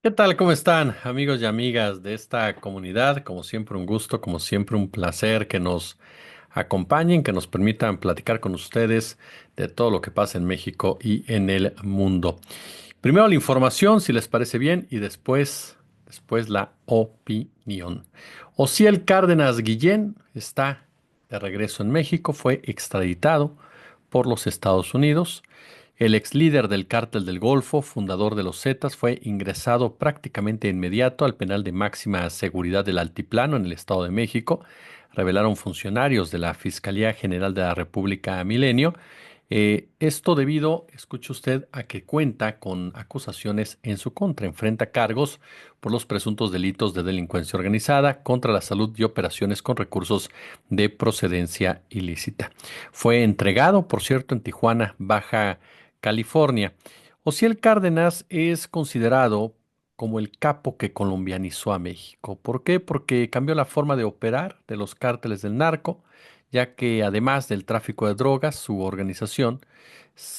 ¿Qué tal? ¿Cómo están, amigos y amigas de esta comunidad? Como siempre, un gusto, como siempre, un placer que nos acompañen, que nos permitan platicar con ustedes de todo lo que pasa en México y en el mundo. Primero la información, si les parece bien, y después la opinión. Osiel Cárdenas Guillén está de regreso en México, fue extraditado por los Estados Unidos. El ex líder del Cártel del Golfo, fundador de los Zetas, fue ingresado prácticamente inmediato al penal de máxima seguridad del Altiplano en el Estado de México, revelaron funcionarios de la Fiscalía General de la República Milenio. Esto debido, escuche usted, a que cuenta con acusaciones en su contra, enfrenta cargos por los presuntos delitos de delincuencia organizada contra la salud y operaciones con recursos de procedencia ilícita. Fue entregado, por cierto, en Tijuana, Baja California. Osiel Cárdenas es considerado como el capo que colombianizó a México. ¿Por qué? Porque cambió la forma de operar de los cárteles del narco, ya que además del tráfico de drogas, su organización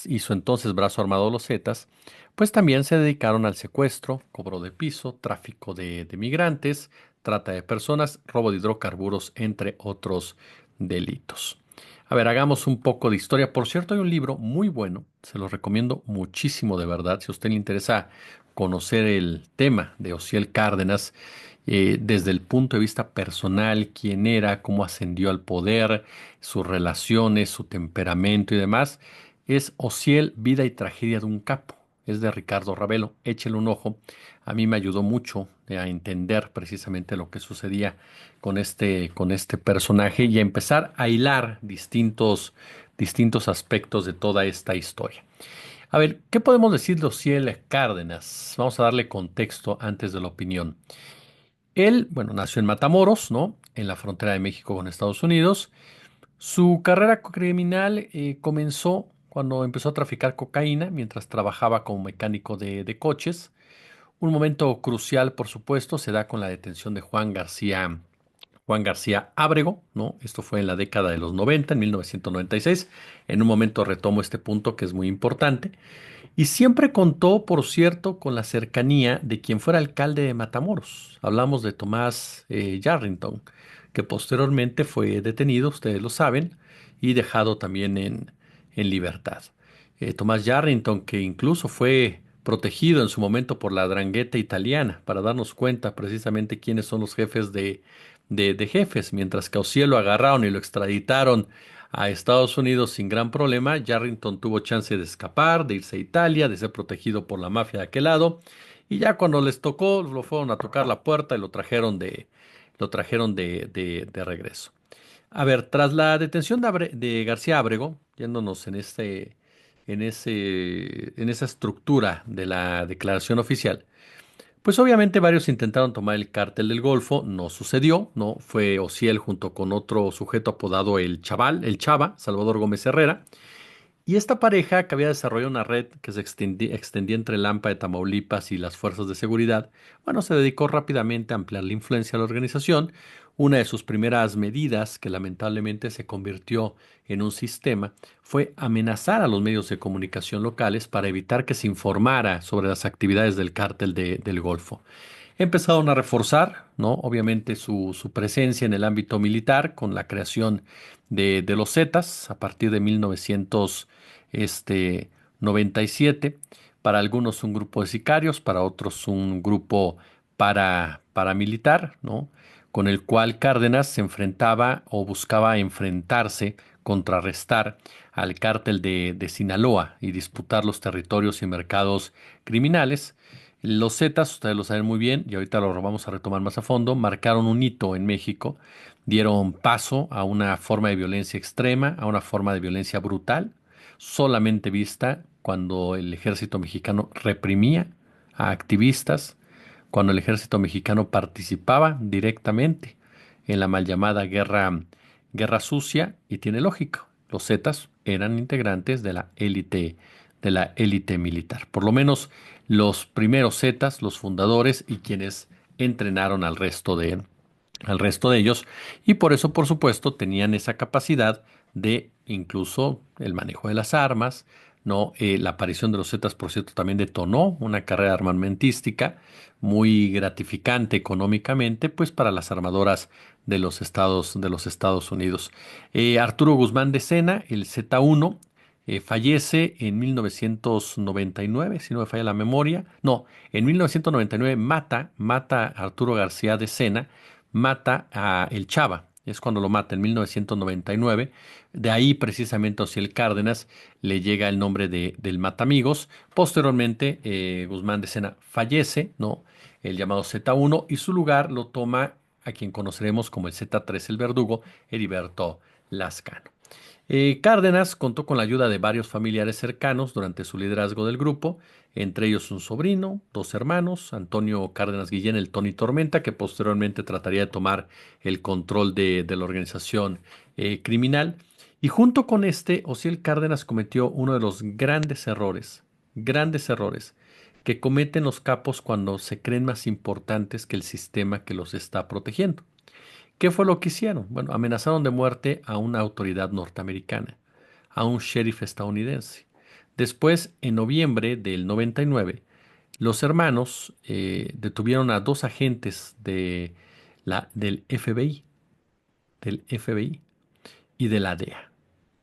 y su entonces brazo armado Los Zetas, pues también se dedicaron al secuestro, cobro de piso, tráfico de migrantes, trata de personas, robo de hidrocarburos, entre otros delitos. A ver, hagamos un poco de historia. Por cierto, hay un libro muy bueno, se lo recomiendo muchísimo de verdad. Si a usted le interesa conocer el tema de Osiel Cárdenas, desde el punto de vista personal, quién era, cómo ascendió al poder, sus relaciones, su temperamento y demás, es Osiel, Vida y Tragedia de un Capo. Es de Ricardo Ravelo. Échele un ojo. A mí me ayudó mucho a entender precisamente lo que sucedía con este personaje y a empezar a hilar distintos aspectos de toda esta historia. A ver, ¿qué podemos decir de Osiel Cárdenas? Vamos a darle contexto antes de la opinión. Él, bueno, nació en Matamoros, ¿no? En la frontera de México con Estados Unidos. Su carrera criminal comenzó cuando empezó a traficar cocaína mientras trabajaba como mecánico de coches. Un momento crucial, por supuesto, se da con la detención de Juan García Ábrego, ¿no? Esto fue en la década de los 90, en 1996. En un momento retomo este punto que es muy importante. Y siempre contó, por cierto, con la cercanía de quien fuera alcalde de Matamoros. Hablamos de Tomás Yarrington, que posteriormente fue detenido, ustedes lo saben, y dejado también en libertad. Tomás Yarrington, que incluso fue protegido en su momento por la Drangheta italiana, para darnos cuenta precisamente quiénes son los jefes de jefes, mientras que a Osiel lo agarraron y lo extraditaron a Estados Unidos sin gran problema. Yarrington tuvo chance de escapar, de irse a Italia, de ser protegido por la mafia de aquel lado. Y ya cuando les tocó, lo fueron a tocar la puerta y lo trajeron de regreso. A ver, tras la detención de García Ábrego, yéndonos en esa estructura de la declaración oficial, pues obviamente varios intentaron tomar el cártel del Golfo, no sucedió, ¿no? Fue Osiel junto con otro sujeto apodado el Chava, Salvador Gómez Herrera, y esta pareja, que había desarrollado una red que se extendía entre Lampa de Tamaulipas y las fuerzas de seguridad, bueno, se dedicó rápidamente a ampliar la influencia de la organización. Una de sus primeras medidas, que lamentablemente se convirtió en un sistema, fue amenazar a los medios de comunicación locales para evitar que se informara sobre las actividades del cártel del Golfo. Empezaron a reforzar, ¿no? Obviamente su presencia en el ámbito militar con la creación de los Zetas a partir de 1997. Para algunos un grupo de sicarios, para otros un grupo paramilitar, ¿no? Con el cual Cárdenas se enfrentaba o buscaba enfrentarse, contrarrestar al cártel de Sinaloa y disputar los territorios y mercados criminales. Los Zetas, ustedes lo saben muy bien, y ahorita lo vamos a retomar más a fondo, marcaron un hito en México, dieron paso a una forma de violencia extrema, a una forma de violencia brutal, solamente vista cuando el ejército mexicano reprimía a activistas, cuando el ejército mexicano participaba directamente en la mal llamada guerra sucia, y tiene lógica. Los Zetas eran integrantes de la élite militar. Por lo menos los primeros Zetas, los fundadores y quienes entrenaron al resto de ellos, y por eso, por supuesto, tenían esa capacidad de incluso el manejo de las armas, ¿no? La aparición de los Zetas, por cierto, también detonó una carrera armamentística muy gratificante económicamente, pues para las armadoras de los Estados Unidos. Arturo Guzmán de Sena, el Z1, fallece en 1999, si no me falla la memoria. No, en 1999 mata a Arturo García de Sena, mata a El Chava. Es cuando lo mata en 1999. De ahí precisamente a Ociel Cárdenas le llega el nombre del Matamigos. Posteriormente, Guzmán de Sena fallece, ¿no? El llamado Z1, y su lugar lo toma a quien conoceremos como el Z3, el verdugo, Heriberto Lascano. Cárdenas contó con la ayuda de varios familiares cercanos durante su liderazgo del grupo, entre ellos un sobrino, dos hermanos, Antonio Cárdenas Guillén, el Tony Tormenta, que posteriormente trataría de tomar el control de la organización criminal. Y junto con este, Osiel Cárdenas cometió uno de los grandes errores que cometen los capos cuando se creen más importantes que el sistema que los está protegiendo. ¿Qué fue lo que hicieron? Bueno, amenazaron de muerte a una autoridad norteamericana, a un sheriff estadounidense. Después, en noviembre del 99, los hermanos detuvieron a dos agentes del FBI y de la DEA,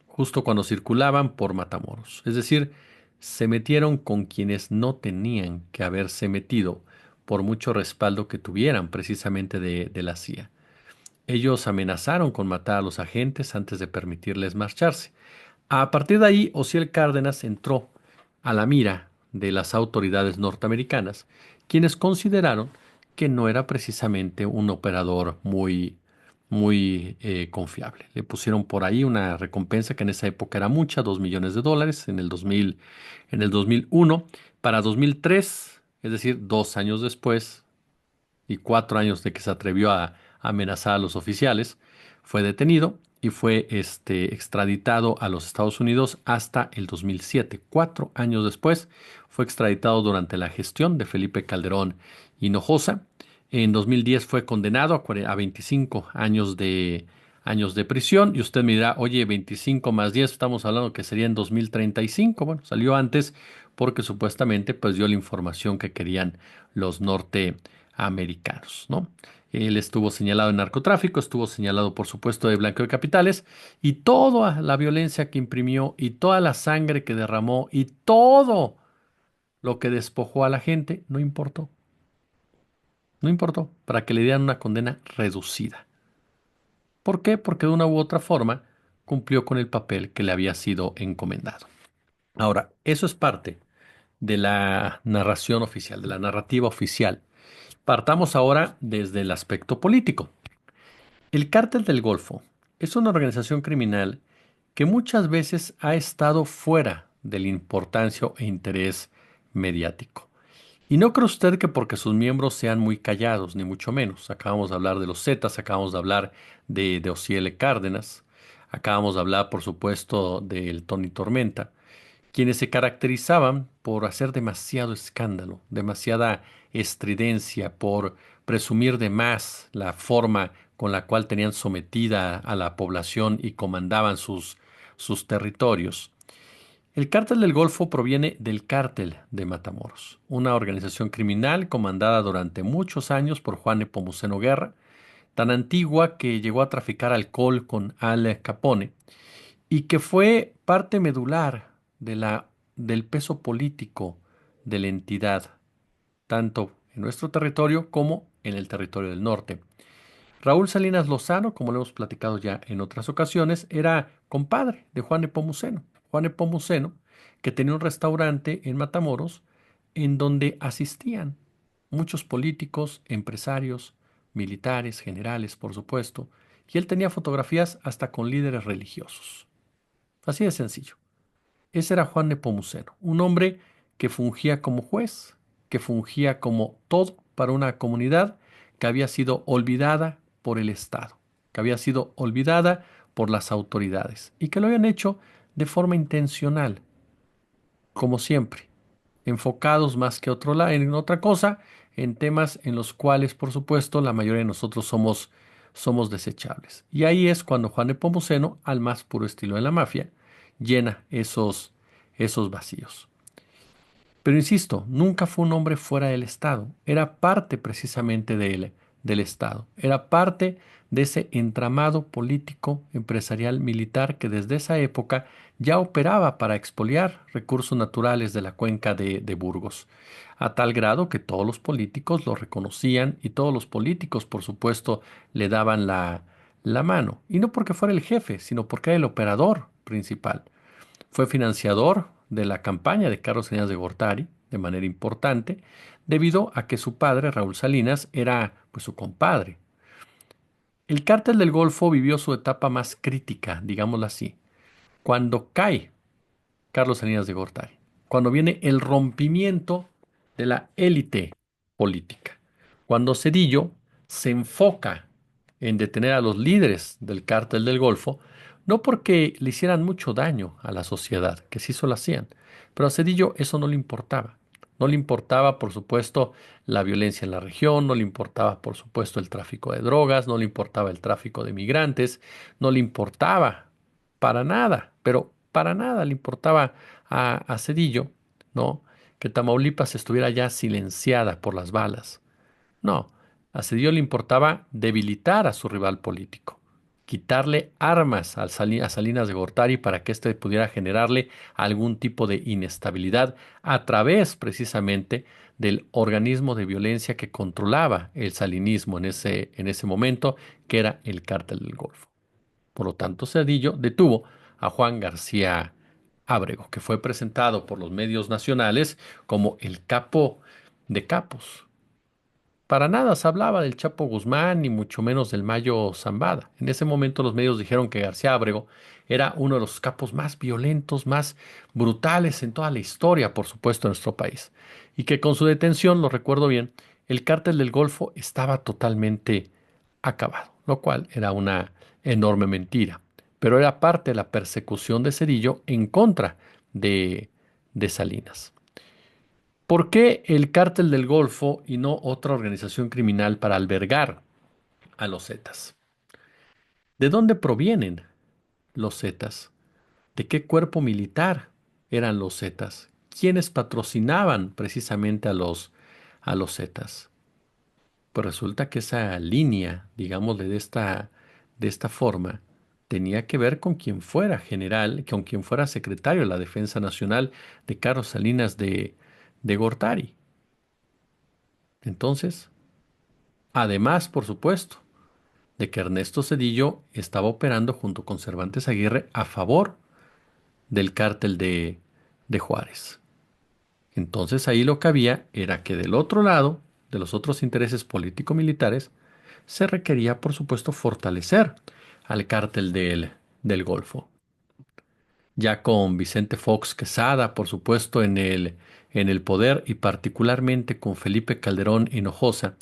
justo cuando circulaban por Matamoros. Es decir, se metieron con quienes no tenían que haberse metido por mucho respaldo que tuvieran precisamente de la CIA. Ellos amenazaron con matar a los agentes antes de permitirles marcharse. A partir de ahí, Osiel Cárdenas entró a la mira de las autoridades norteamericanas, quienes consideraron que no era precisamente un operador muy confiable. Le pusieron por ahí una recompensa que en esa época era mucha, $2 millones en el 2000, en el 2001. Para 2003, es decir, 2 años después, y 4 años de que se atrevió a amenazar a los oficiales, fue detenido y fue extraditado a los Estados Unidos hasta el 2007. 4 años después fue extraditado durante la gestión de Felipe Calderón Hinojosa. En 2010 fue condenado a 25 años de prisión, y usted me dirá, oye, 25 más 10, estamos hablando que sería en 2035. Bueno, salió antes porque supuestamente pues dio la información que querían los norteamericanos, ¿no? Él estuvo señalado en narcotráfico, estuvo señalado, por supuesto, de blanqueo de capitales, y toda la violencia que imprimió y toda la sangre que derramó y todo lo que despojó a la gente, no importó. No importó, para que le dieran una condena reducida. ¿Por qué? Porque de una u otra forma cumplió con el papel que le había sido encomendado. Ahora, eso es parte de la narración oficial, de la narrativa oficial. Partamos ahora desde el aspecto político. El Cártel del Golfo es una organización criminal que muchas veces ha estado fuera de la importancia e interés mediático. Y no cree usted que porque sus miembros sean muy callados, ni mucho menos. Acabamos de hablar de los Zetas, acabamos de hablar de Osiel Cárdenas, acabamos de hablar, por supuesto, del Tony Tormenta, quienes se caracterizaban por hacer demasiado escándalo, demasiada estridencia, por presumir de más la forma con la cual tenían sometida a la población y comandaban sus territorios. El Cártel del Golfo proviene del Cártel de Matamoros, una organización criminal comandada durante muchos años por Juan Nepomuceno Guerra, tan antigua que llegó a traficar alcohol con Al Capone y que fue parte medular del peso político de la entidad, tanto en nuestro territorio como en el territorio del norte. Raúl Salinas Lozano, como lo hemos platicado ya en otras ocasiones, era compadre de Juan Nepomuceno. Juan Nepomuceno, que tenía un restaurante en Matamoros en donde asistían muchos políticos, empresarios, militares, generales, por supuesto, y él tenía fotografías hasta con líderes religiosos. Así de sencillo. Ese era Juan Nepomuceno, un hombre que fungía como juez, que fungía como todo para una comunidad que había sido olvidada por el Estado, que había sido olvidada por las autoridades y que lo habían hecho de forma intencional, como siempre, enfocados más que en otra cosa, en temas en los cuales, por supuesto, la mayoría de nosotros somos desechables. Y ahí es cuando Juan Nepomuceno, al más puro estilo de la mafia, llena esos vacíos. Pero insisto, nunca fue un hombre fuera del Estado, era parte precisamente del Estado, era parte de ese entramado político, empresarial, militar que desde esa época ya operaba para expoliar recursos naturales de la cuenca de Burgos, a tal grado que todos los políticos lo reconocían y todos los políticos, por supuesto, le daban la mano, y no porque fuera el jefe, sino porque era el operador principal. Fue financiador de la campaña de Carlos Salinas de Gortari de manera importante, debido a que su padre, Raúl Salinas, era pues su compadre. El cártel del Golfo vivió su etapa más crítica, digámoslo así, cuando cae Carlos Salinas de Gortari, cuando viene el rompimiento de la élite política, cuando Cedillo se enfoca en detener a los líderes del cártel del Golfo, no porque le hicieran mucho daño a la sociedad, que sí se lo hacían, pero a Cedillo eso no le importaba. No le importaba, por supuesto, la violencia en la región, no le importaba, por supuesto, el tráfico de drogas, no le importaba el tráfico de migrantes, no le importaba para nada, pero para nada le importaba a Cedillo, ¿no? Que Tamaulipas estuviera ya silenciada por las balas. No, a Cedillo le importaba debilitar a su rival político, quitarle armas a Salinas de Gortari para que éste pudiera generarle algún tipo de inestabilidad a través precisamente del organismo de violencia que controlaba el salinismo en ese momento, que era el Cártel del Golfo. Por lo tanto, Cedillo detuvo a Juan García Ábrego, que fue presentado por los medios nacionales como el capo de capos. Para nada se hablaba del Chapo Guzmán, ni mucho menos del Mayo Zambada. En ese momento los medios dijeron que García Ábrego era uno de los capos más violentos, más brutales en toda la historia, por supuesto, de nuestro país. Y que con su detención, lo recuerdo bien, el cártel del Golfo estaba totalmente acabado, lo cual era una enorme mentira. Pero era parte de la persecución de Cedillo en contra de, de Salinas. ¿Por qué el Cártel del Golfo y no otra organización criminal para albergar a los Zetas? ¿De dónde provienen los Zetas? ¿De qué cuerpo militar eran los Zetas? ¿Quiénes patrocinaban precisamente a los Zetas? Pues resulta que esa línea, digámosle de esta forma, tenía que ver con quien fuera general, con quien fuera secretario de la Defensa Nacional de Carlos Salinas de Gortari. Entonces, además, por supuesto, de que Ernesto Zedillo estaba operando junto con Cervantes Aguirre a favor del cártel de Juárez. Entonces ahí lo que había era que del otro lado, de los otros intereses político-militares, se requería, por supuesto, fortalecer al cártel del Golfo. Ya con Vicente Fox Quesada, por supuesto, en el poder y particularmente con Felipe Calderón Hinojosa,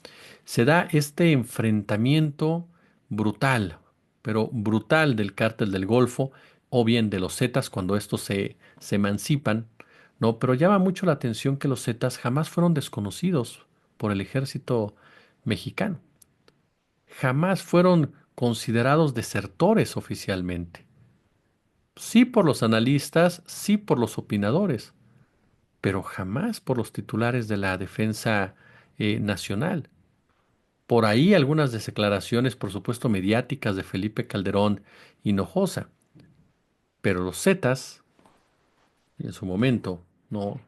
se da este enfrentamiento brutal, pero brutal del cártel del Golfo o bien de los Zetas cuando estos se emancipan, ¿no? Pero llama mucho la atención que los Zetas jamás fueron desconocidos por el ejército mexicano, jamás fueron considerados desertores oficialmente. Sí por los analistas, sí por los opinadores, pero jamás por los titulares de la defensa nacional. Por ahí algunas declaraciones, por supuesto, mediáticas de Felipe Calderón Hinojosa, pero los Zetas, en su momento, no,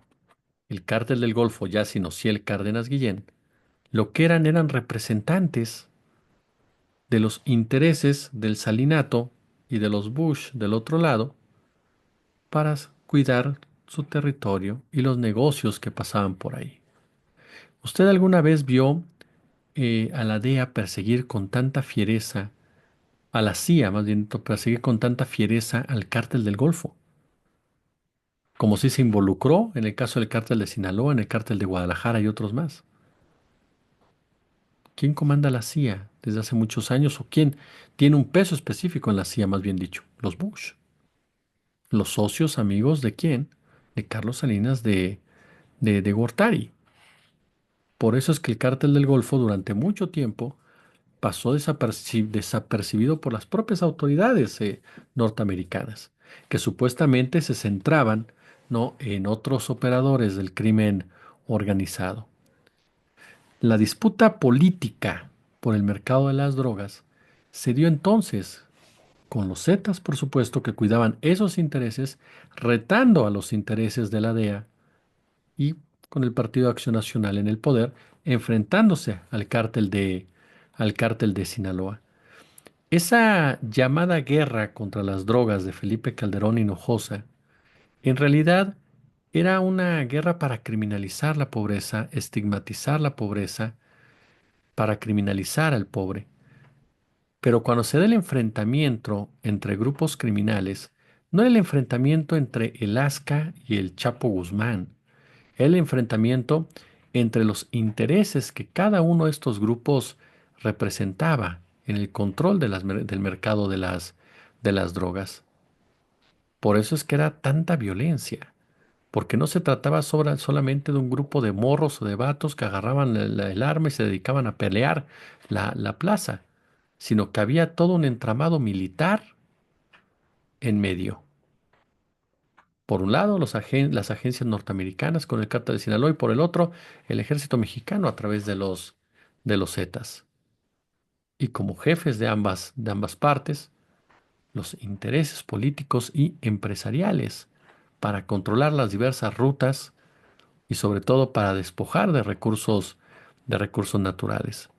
el cártel del Golfo, ya sin Ociel Cárdenas Guillén, lo que eran representantes de los intereses del Salinato y de los Bush del otro lado, para cuidar su territorio y los negocios que pasaban por ahí. ¿Usted alguna vez vio a la DEA perseguir con tanta fiereza, a la CIA más bien, perseguir con tanta fiereza al cártel del Golfo? Como si se involucró en el caso del cártel de Sinaloa, en el cártel de Guadalajara y otros más. ¿Quién comanda la CIA desde hace muchos años o quién tiene un peso específico en la CIA, más bien dicho? Los Bush. Los socios amigos de quién? De Carlos Salinas de Gortari. Por eso es que el cártel del Golfo durante mucho tiempo pasó desapercibido por las propias autoridades norteamericanas, que supuestamente se centraban no en otros operadores del crimen organizado. La disputa política por el mercado de las drogas se dio entonces con los Zetas, por supuesto, que cuidaban esos intereses, retando a los intereses de la DEA y con el Partido de Acción Nacional en el poder, enfrentándose al cártel de Sinaloa. Esa llamada guerra contra las drogas de Felipe Calderón Hinojosa, en realidad era una guerra para criminalizar la pobreza, estigmatizar la pobreza, para criminalizar al pobre. Pero cuando se da el enfrentamiento entre grupos criminales, no era el enfrentamiento entre el ASCA y el Chapo Guzmán, era el enfrentamiento entre los intereses que cada uno de estos grupos representaba en el control de del mercado de las drogas. Por eso es que era tanta violencia, porque no se trataba solamente de un grupo de morros o de vatos que agarraban el arma y se dedicaban a pelear la plaza, sino que había todo un entramado militar en medio. Por un lado, las agencias norteamericanas con el Cártel de Sinaloa y por el otro, el ejército mexicano a través de los Zetas. Y como jefes de ambas partes, los intereses políticos y empresariales para controlar las diversas rutas y sobre todo para despojar de recursos naturales.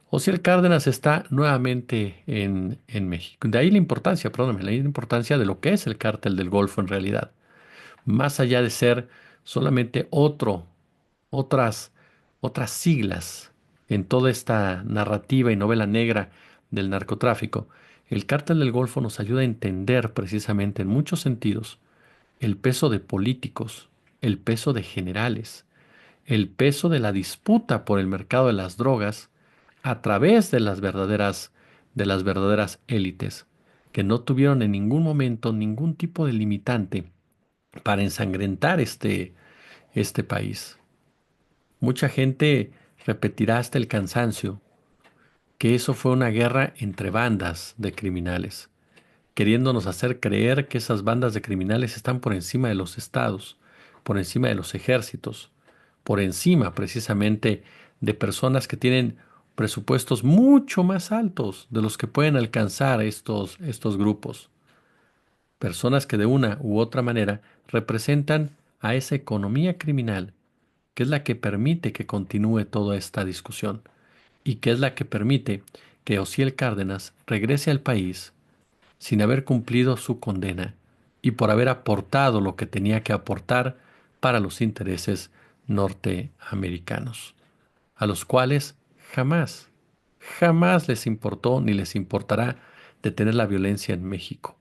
Osiel Cárdenas está nuevamente en México. De ahí la importancia, perdóname, la importancia de lo que es el cártel del Golfo en realidad. Más allá de ser solamente otras, otras siglas en toda esta narrativa y novela negra del narcotráfico, el cártel del Golfo nos ayuda a entender precisamente en muchos sentidos el peso de políticos, el peso de generales, el peso de la disputa por el mercado de las drogas a través de las verdaderas élites, que no tuvieron en ningún momento ningún tipo de limitante para ensangrentar este país. Mucha gente repetirá hasta el cansancio que eso fue una guerra entre bandas de criminales, queriéndonos hacer creer que esas bandas de criminales están por encima de los estados, por encima de los ejércitos, por encima precisamente de personas que tienen presupuestos mucho más altos de los que pueden alcanzar estos grupos. Personas que de una u otra manera representan a esa economía criminal que es la que permite que continúe toda esta discusión y que es la que permite que Osiel Cárdenas regrese al país sin haber cumplido su condena y por haber aportado lo que tenía que aportar para los intereses norteamericanos, a los cuales jamás, jamás les importó ni les importará detener la violencia en México.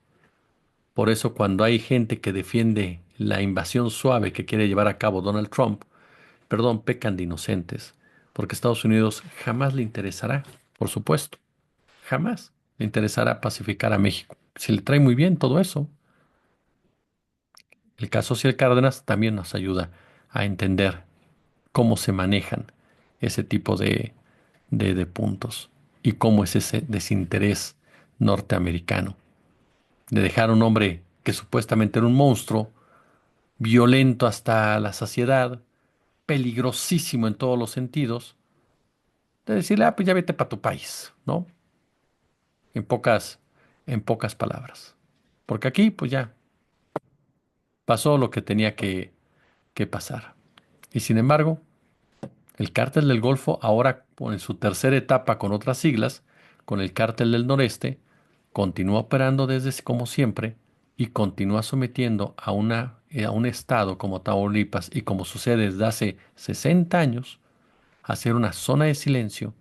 Por eso cuando hay gente que defiende la invasión suave que quiere llevar a cabo Donald Trump, perdón, pecan de inocentes, porque Estados Unidos jamás le interesará, por supuesto, jamás le interesará pacificar a México. Si le trae muy bien todo eso. El caso Ciel Cárdenas también nos ayuda a entender cómo se manejan ese tipo de puntos y cómo es ese desinterés norteamericano de dejar a un hombre que supuestamente era un monstruo, violento hasta la saciedad, peligrosísimo en todos los sentidos, de decirle, ah, pues ya vete para tu país, ¿no? En en pocas palabras. Porque aquí, pues ya pasó lo que tenía que pasar. Y sin embargo, el cártel del Golfo, ahora en su tercera etapa con otras siglas, con el cártel del Noreste, continúa operando desde como siempre y continúa sometiendo a un estado como Tamaulipas y como sucede desde hace 60 años, a ser una zona de silencio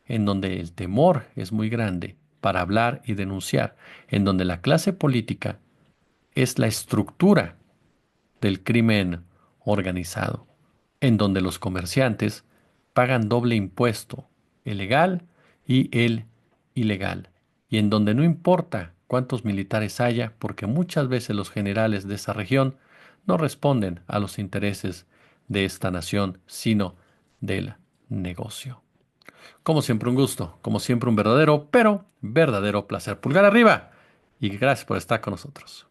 en donde el temor es muy grande para hablar y denunciar, en donde la clase política es la estructura del crimen organizado, en donde los comerciantes pagan doble impuesto, el legal y el ilegal, y en donde no importa cuántos militares haya, porque muchas veces los generales de esa región no responden a los intereses de esta nación, sino del negocio. Como siempre un gusto, como siempre un verdadero, pero verdadero placer. Pulgar arriba y gracias por estar con nosotros.